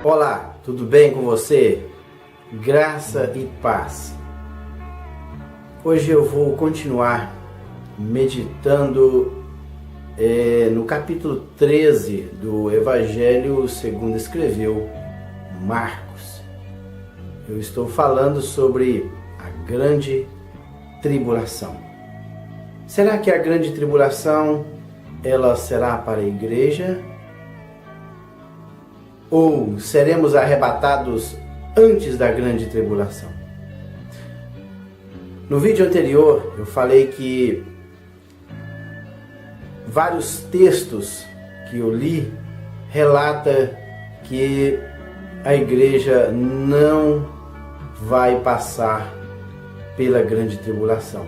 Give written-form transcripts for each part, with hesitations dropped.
Olá, tudo bem com você? Graça e paz. Hoje eu vou continuar meditando no capítulo 13 do Evangelho segundo escreveu Marcos. Eu estou falando sobre a grande tribulação. Será que a grande tribulação ela será para a igreja? Ou seremos arrebatados antes da grande tribulação? No vídeo anterior eu falei que vários textos que eu li relata que a igreja não vai passar pela grande tribulação.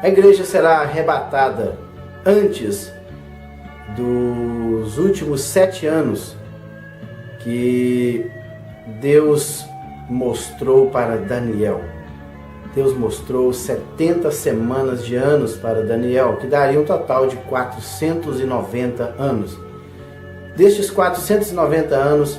A igreja será arrebatada antes dos últimos 7 anos que Deus mostrou para Daniel. Deus mostrou 70 semanas de anos para Daniel, que daria um total de 490 anos. Destes 490 anos,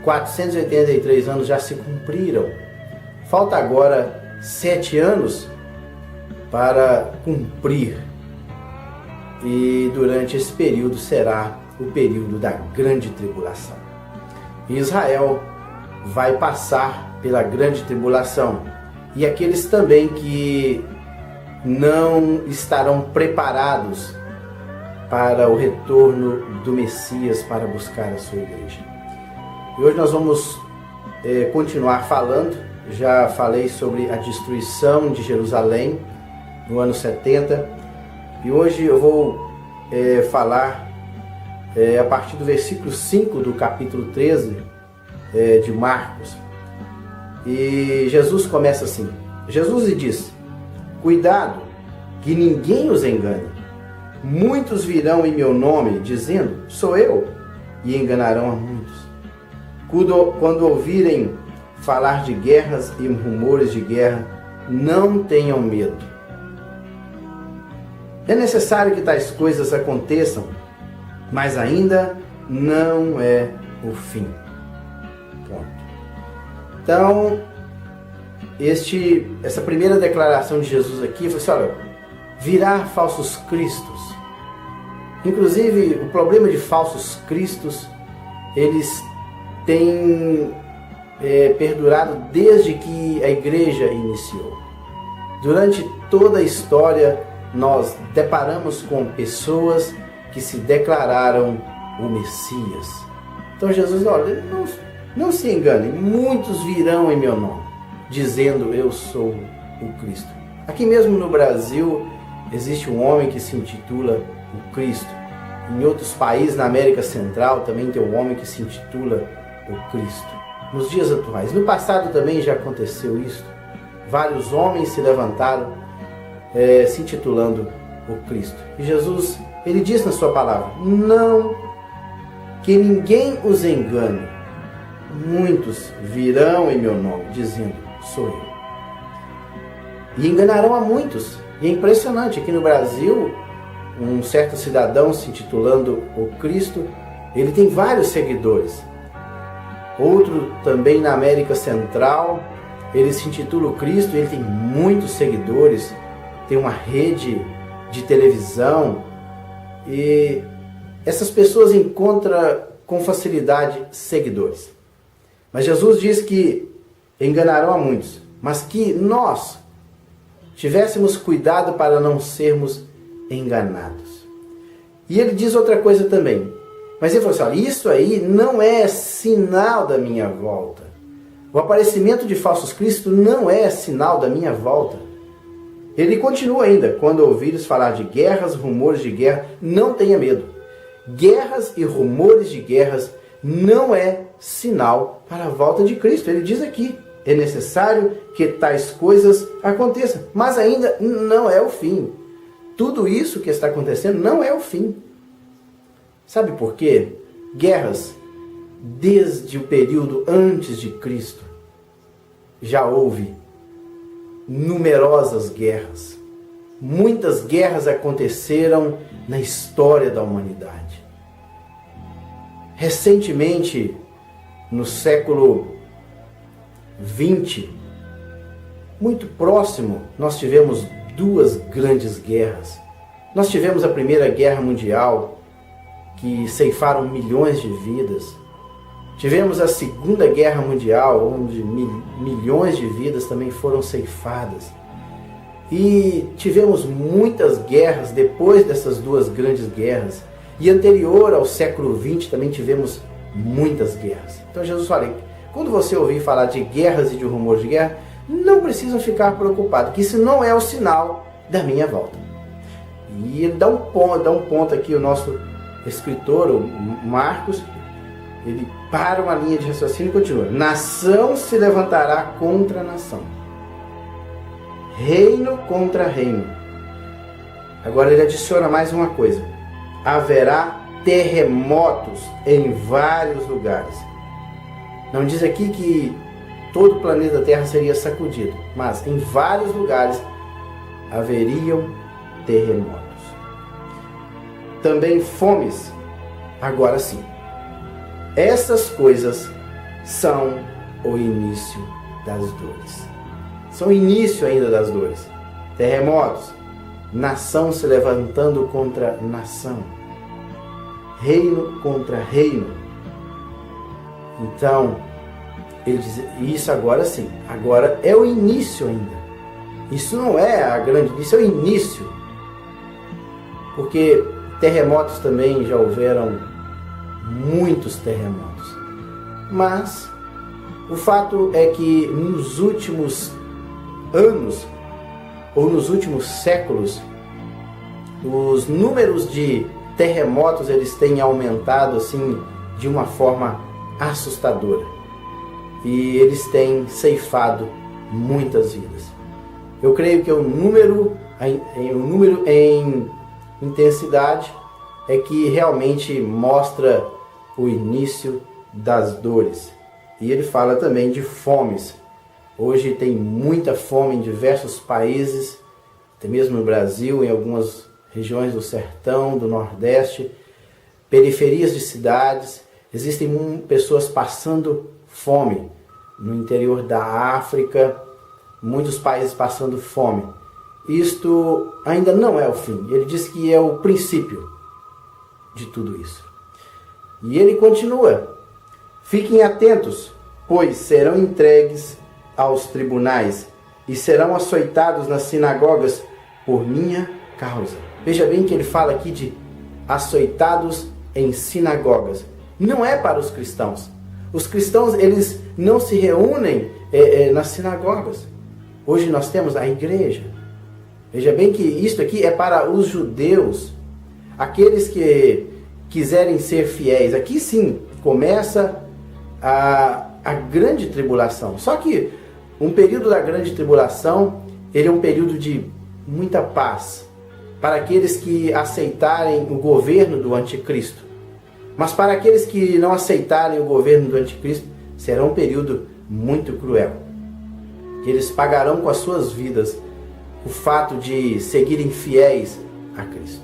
483 anos já se cumpriram. Falta agora 7 anos para cumprir. E durante esse período será o período da grande tribulação. Israel vai passar pela grande tribulação, e aqueles também que não estarão preparados para o retorno do Messias para buscar a sua igreja. E hoje nós vamos continuar falando. Já falei sobre a destruição de Jerusalém no ano 70, e hoje eu vou falar a partir do versículo 5 do capítulo 13 de Marcos. E Jesus começa assim: Jesus lhe disse: cuidado, que ninguém os engane. Muitos virão em meu nome, dizendo, sou eu, e enganarão a muitos. Quando ouvirem falar de guerras e rumores de guerra, não tenham medo. É necessário que tais coisas aconteçam, mas ainda não é o fim. Ponto. Então, essa primeira declaração de Jesus aqui foi assim: olha, virá falsos cristos. Inclusive, o problema de falsos cristos, eles têm perdurado desde que a igreja iniciou. Durante toda a história, nós deparamos com pessoas que se declararam o Messias. Então Jesus diz: olha, não se enganem, muitos virão em meu nome, dizendo eu sou o Cristo. Aqui mesmo no Brasil existe um homem que se intitula o Cristo. Em outros países, na América Central, também tem um homem que se intitula o Cristo. Nos dias atuais, no passado também já aconteceu isso. Vários homens se levantaram se intitulando o Cristo. E Jesus, ele diz na sua palavra: não, que ninguém os engane. Muitos virão em meu nome, dizendo, sou eu. E enganarão a muitos. E é impressionante, aqui no Brasil, um certo cidadão se intitulando o Cristo, ele tem vários seguidores. Outro também na América Central, ele se intitula o Cristo, ele tem muitos seguidores, tem uma rede de televisão, e essas pessoas encontram com facilidade seguidores. Mas Jesus diz que enganarão a muitos, mas que nós tivéssemos cuidado para não sermos enganados. E ele diz outra coisa também. Mas ele falou assim: olha, isso aí não é sinal da minha volta. O aparecimento de falsos cristos não é sinal da minha volta. Ele continua ainda: quando ouvires falar de guerras, rumores de guerra, não tenha medo. Guerras e rumores de guerras não é sinal para a volta de Cristo. Ele diz aqui: é necessário que tais coisas aconteçam, mas ainda não é o fim. Tudo isso que está acontecendo não é o fim. Sabe por quê? Guerras, desde o período antes de Cristo, já houve numerosas guerras. Muitas guerras aconteceram na história da humanidade. Recentemente, no século XX, muito próximo, nós tivemos duas grandes guerras. Nós tivemos a Primeira Guerra Mundial, que ceifaram milhões de vidas. Tivemos a Segunda Guerra Mundial, onde milhões de vidas também foram ceifadas. E tivemos muitas guerras depois dessas duas grandes guerras. E anterior ao século XX também tivemos muitas guerras. Então Jesus fala, quando você ouvir falar de guerras e de rumores de guerra, não precisam ficar preocupados, que isso não é o sinal da minha volta. E ele dá um ponto aqui, o nosso escritor, o Marcos, ele para uma linha de raciocínio e continua. Nação se levantará contra nação, reino contra reino. Agora ele adiciona mais uma coisa. Haverá terremotos em vários lugares. Não diz aqui que todo o planeta Terra seria sacudido, mas em vários lugares haveriam terremotos. Também fomes. Agora sim, essas coisas são o início das dores. São o início ainda das dores. Terremotos, nação se levantando contra nação, reino contra reino. Então, ele diz, isso agora sim, agora é o início ainda. Isso não é a grande, isso é o início. Porque terremotos também já houveram muitos terremotos. Mas o fato é que nos últimos anos, ou nos últimos séculos, os números de terremotos eles têm aumentado assim de uma forma assustadora. E eles têm ceifado muitas vidas. Eu creio que o número em intensidade é que realmente mostra o início das dores. E ele fala também de fomes. Hoje tem muita fome em diversos países, até mesmo no Brasil, em algumas regiões do sertão, do Nordeste, periferias de cidades. Existem pessoas passando fome no interior da África, muitos países passando fome. Isto ainda não é o fim. Ele diz que é o princípio de tudo isso. E ele continua. Fiquem atentos, pois serão entregues aos tribunais e serão açoitados nas sinagogas por minha causa. Veja bem que ele fala aqui de açoitados em sinagogas. Não é para os cristãos. Os cristãos, eles não se reúnem nas sinagogas. Hoje nós temos a igreja. Veja bem que isto aqui é para os judeus, aqueles que quiserem ser fiéis. Aqui sim começa a grande tribulação. Só que um período da grande tribulação, ele é um período de muita paz para aqueles que aceitarem o governo do anticristo. Mas para aqueles que não aceitarem o governo do anticristo, será um período muito cruel. Eles pagarão com as suas vidas o fato de seguirem fiéis a Cristo.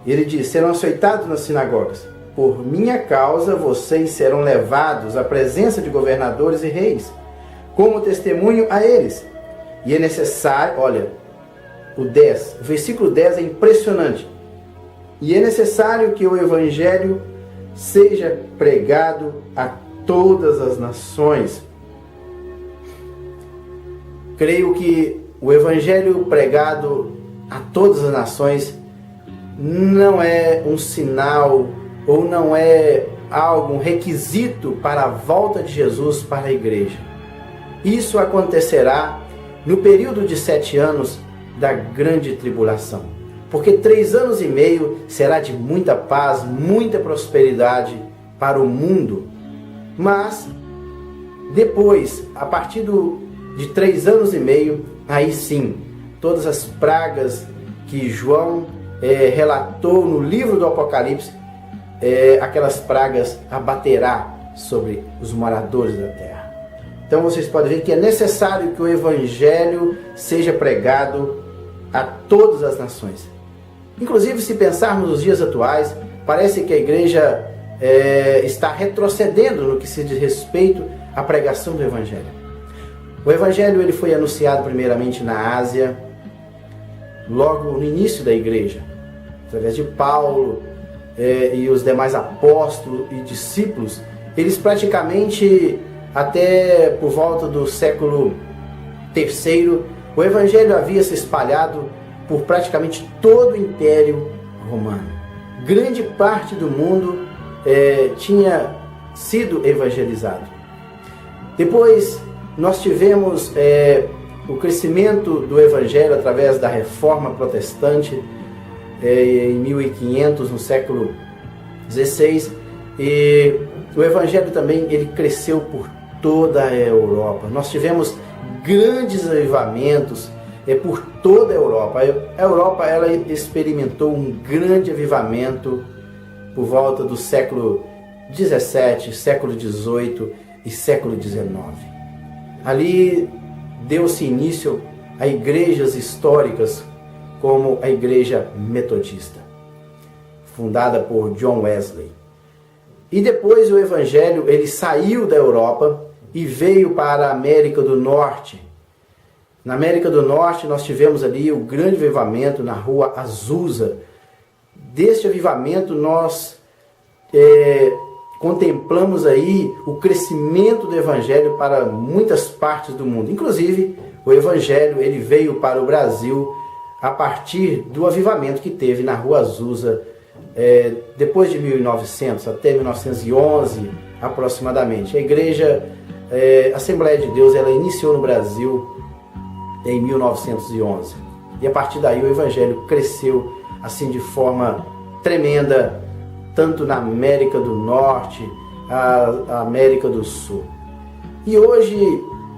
Ele diz, serão açoitados nas sinagogas. Por minha causa, vocês serão levados à presença de governadores e reis, como testemunho a eles. E é necessário, olha, o versículo 10 é impressionante. E é necessário que o evangelho seja pregado a todas as nações. Creio que o evangelho pregado a todas as nações não é um sinal ou não é um requisito para a volta de Jesus para a igreja. Isso acontecerá no período de 7 anos da grande tribulação. Porque 3 anos e meio será de muita paz, muita prosperidade para o mundo. Mas depois, a partir de 3 anos e meio, aí sim, todas as pragas que João relatou no livro do Apocalipse, aquelas pragas abaterá sobre os moradores da terra. Então vocês podem ver que é necessário que o evangelho seja pregado a todas as nações. Inclusive, se pensarmos nos dias atuais, parece que a igreja está retrocedendo no que se diz respeito à pregação do Evangelho. O Evangelho ele foi anunciado primeiramente na Ásia, logo no início da igreja, através de Paulo e os demais apóstolos e discípulos. Eles praticamente, até por volta do século III, o Evangelho havia se espalhado por praticamente todo o Império Romano. Grande parte do mundo tinha sido evangelizado. Depois nós tivemos o crescimento do Evangelho através da Reforma Protestante em 1500, no século XVI, e o Evangelho também ele cresceu por toda a Europa. Nós tivemos grandes avivamentos por toda a Europa. A Europa ela experimentou um grande avivamento por volta do século XVII, século XVIII e século XIX. Ali deu-se início a igrejas históricas como a Igreja Metodista, fundada por John Wesley. E depois o Evangelho ele saiu da Europa e veio para a América do Norte. Na América do Norte nós tivemos ali o grande avivamento na Rua Azusa. Deste avivamento nós contemplamos aí o crescimento do Evangelho para muitas partes do mundo. Inclusive o Evangelho ele veio para o Brasil a partir do avivamento que teve na Rua Azusa depois de 1900 até 1911 aproximadamente. A Igreja Assembleia de Deus ela iniciou no Brasil em 1911 e a partir daí o Evangelho cresceu assim de forma tremenda, tanto na América do Norte, a América do Sul. E hoje,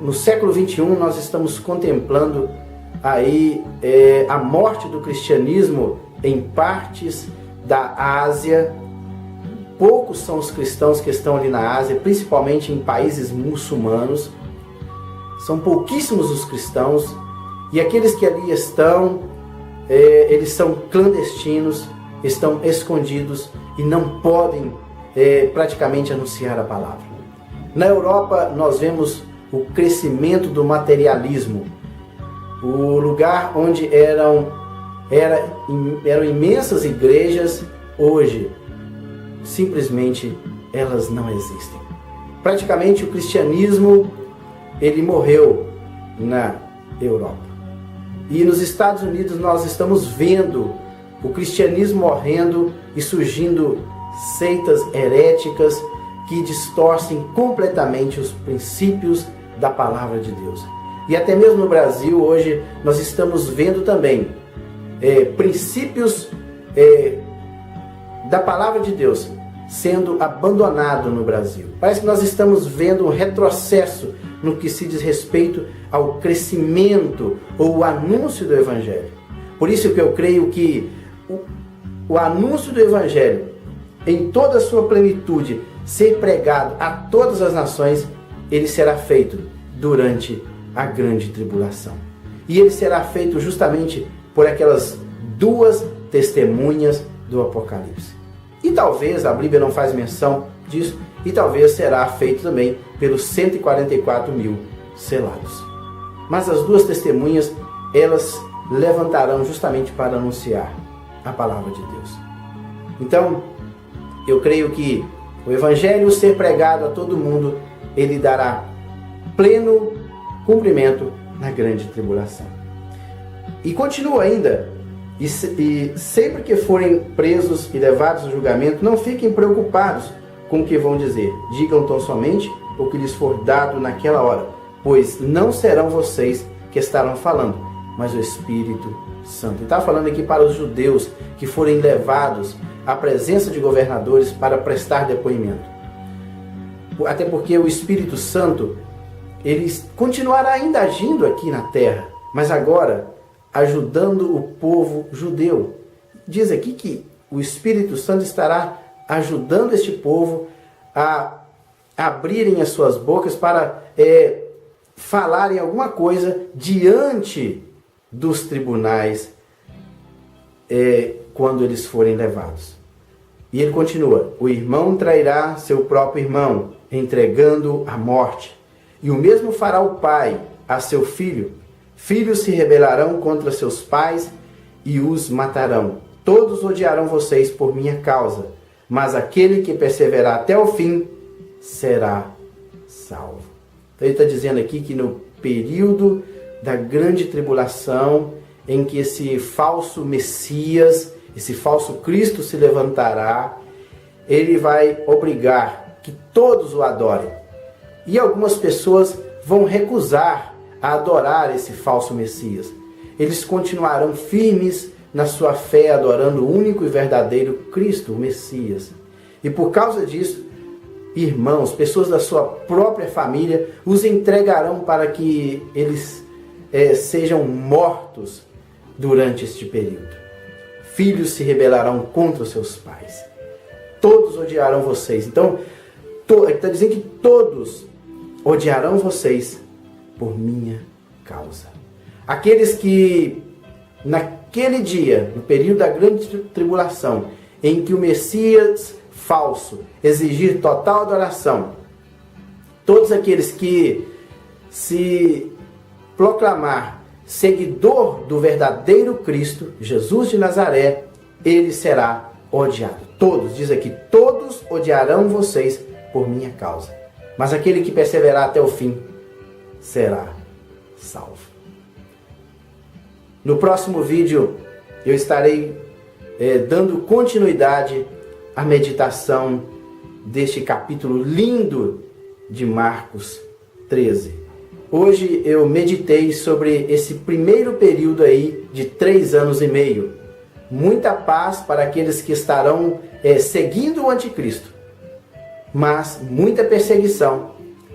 no século XXI, nós estamos contemplando aí a morte do cristianismo em partes da Ásia. Poucos são os cristãos que estão ali na Ásia, principalmente em países muçulmanos. São pouquíssimos os cristãos, e aqueles que ali estão, eles são clandestinos, estão escondidos e não podem praticamente anunciar a palavra. Na Europa nós vemos o crescimento do materialismo. O lugar onde eram imensas igrejas, hoje simplesmente elas não existem. Praticamente o cristianismo ele morreu na Europa. E nos Estados Unidos nós estamos vendo o cristianismo morrendo e surgindo seitas heréticas que distorcem completamente os princípios da palavra de Deus. E até mesmo no Brasil hoje nós estamos vendo também princípios da palavra de Deus sendo abandonado no Brasil. Parece que nós estamos vendo um retrocesso no que se diz respeito ao crescimento ou o anúncio do Evangelho. Por isso que eu creio que o anúncio do Evangelho em toda a sua plenitude ser pregado a todas as nações, ele será feito durante a grande tribulação. E ele será feito justamente por aquelas duas testemunhas do Apocalipse. E talvez, a Bíblia não faz menção disso, e talvez será feito também pelos 144 mil selados. Mas as duas testemunhas, elas levantarão justamente para anunciar a palavra de Deus. Então, eu creio que o Evangelho ser pregado a todo mundo, ele dará pleno cumprimento na grande tribulação. E continua ainda, e sempre que forem presos e levados a julgamento, não fiquem preocupados com o que vão dizer. Digam tão somente o que lhes for dado naquela hora, pois não serão vocês que estarão falando, mas o Espírito Santo. E está falando aqui para os judeus que forem levados à presença de governadores para prestar depoimento. Até porque o Espírito Santo, ele continuará ainda agindo aqui na terra, mas agora ajudando o povo judeu. Diz aqui que o Espírito Santo estará ajudando este povo a abrirem as suas bocas para falarem alguma coisa diante dos tribunais quando eles forem levados. E ele continua: o irmão trairá seu próprio irmão, entregando-o à morte. E o mesmo fará o pai a seu filho. Filhos se rebelarão contra seus pais e os matarão. Todos odiarão vocês por minha causa, mas aquele que perseverar até o fim será salvo. Então ele está dizendo aqui que no período da grande tribulação, em que esse falso Messias, esse falso Cristo se levantará, ele vai obrigar que todos o adorem. E algumas pessoas vão recusar a adorar esse falso Messias. Eles continuarão firmes na sua fé, adorando o único e verdadeiro Cristo, o Messias. E por causa disso, irmãos, pessoas da sua própria família, os entregarão para que eles sejam mortos durante este período. Filhos se rebelarão contra os seus pais. Todos odiarão vocês. Então, está dizendo que todos odiarão vocês por minha causa. Aqueles que, naquele dia, no período da grande tribulação, em que o Messias falso exigir total adoração, todos aqueles que se proclamar seguidor do verdadeiro Cristo, Jesus de Nazaré, ele será odiado. Todos, diz aqui, todos odiarão vocês por minha causa, mas aquele que perseverar até o fim será salvo. No próximo vídeo eu estarei dando continuidade à meditação deste capítulo lindo de Marcos 13. Hoje eu meditei sobre esse primeiro período aí de 3 anos e meio. Muita paz para aqueles que estarão seguindo o anticristo, mas muita perseguição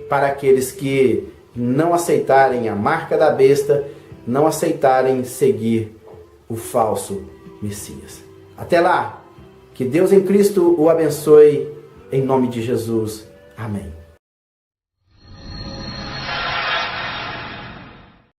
para aqueles que não aceitarem a marca da besta, não aceitarem seguir o falso Messias. Até lá, que Deus em Cristo o abençoe, em nome de Jesus. Amém.